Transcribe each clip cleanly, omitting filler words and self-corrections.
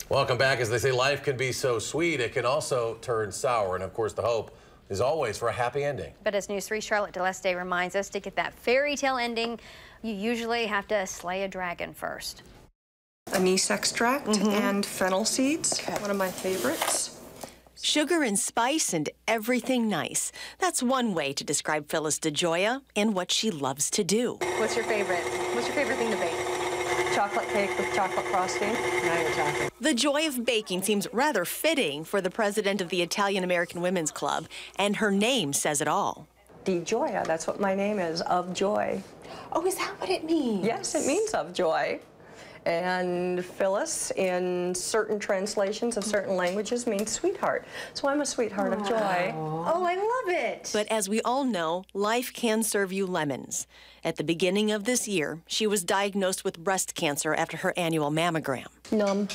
Welcome back. As they say, life can be so sweet, it can also turn sour. And of course, the hope is always for a happy ending. But as News 3 Charlotte DeLeste reminds us, to get that fairy tale ending, you usually have to slay a dragon first. Anise extract and fennel seeds, one of my favorites. Sugar and spice and everything nice. That's one way to describe Phyllis DeGioia and what she loves to do. What's your favorite? What's your favorite thing to bake? Chocolate cake with chocolate frosting. Now you're talking. The joy of baking seems rather fitting for the president of the Italian-American Women's Club, and her name says it all. DeGioia, that's what my name is, of joy. Oh, is that what it means? Yes, it means of joy. And Phyllis, in certain translations of certain languages, means sweetheart. So I'm a sweetheart of joy. Oh, I love it. But as we all know, life can serve you lemons. At the beginning of this year, she was diagnosed with breast cancer after her annual mammogram. Numb.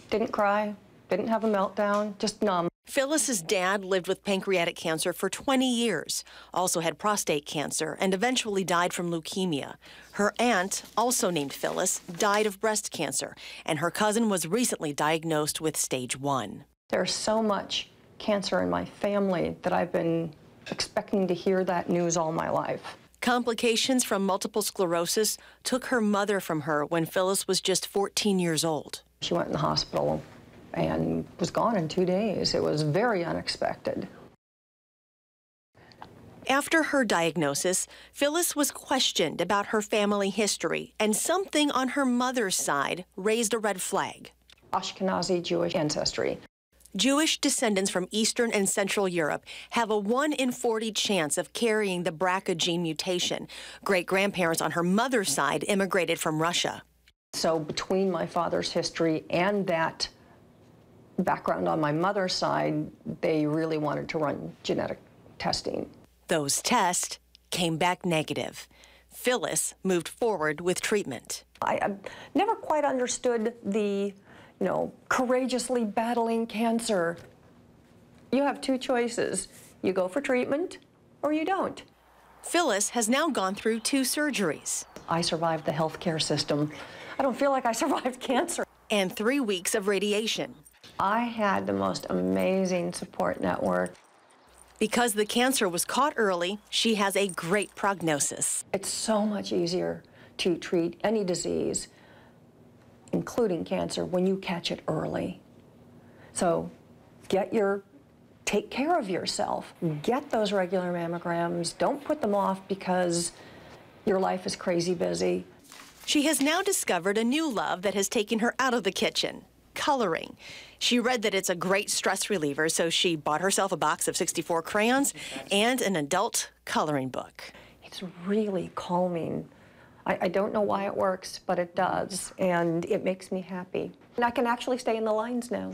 Didn't cry, didn't have a meltdown, just numb. Phyllis's dad lived with pancreatic cancer for 20 years, also had prostate cancer, and eventually died from leukemia. Her aunt, also named Phyllis, died of breast cancer, and her cousin was recently diagnosed with stage 1. There's so much cancer in my family that I've been expecting to hear that news all my life. Complications from multiple sclerosis took her mother from her when Phyllis was just 14 years old. She went in the hospital and was gone in 2 days. It was very unexpected. After her diagnosis, Phyllis was questioned about her family history, and something on her mother's side raised a red flag. Ashkenazi Jewish ancestry. Jewish descendants from Eastern and Central Europe have a 1 in 40 chance of carrying the BRCA gene mutation. Great-grandparents on her mother's side immigrated from Russia. So between my father's history and that background on my mother's side, they really wanted to run genetic testing. Those tests came back negative. Phyllis moved forward with treatment. I never quite understood the, courageously battling cancer. You have 2 choices. You go for treatment or you don't. Phyllis has now gone through 2 surgeries. I survived the healthcare system. I don't feel like I survived cancer. And 3 weeks of radiation. I had the most amazing support network. Because the cancer was caught early, she has a great prognosis. It's so much easier to treat any disease, including cancer, when you catch it early. So take care of yourself. Get those regular mammograms. Don't put them off because your life is crazy busy. She has now discovered a new love that has taken her out of the kitchen: coloring. She read that it's a great stress reliever, so she bought herself a box of 64 crayons and an adult coloring book. It's really calming. I don't know why it works, but it does, and it makes me happy. And I can actually stay in the lines now.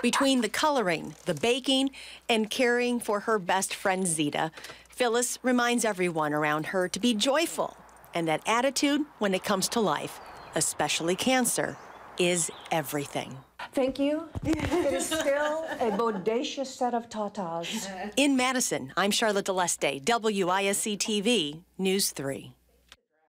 Between the coloring, the baking, and caring for her best friend Zita, Phyllis reminds everyone around her to be joyful, and that attitude when it comes to life, especially cancer, is everything. Thank you. It is still a bodacious set of tatas. In Madison, I'm Charlotte DeLeste, WISC TV, News 3.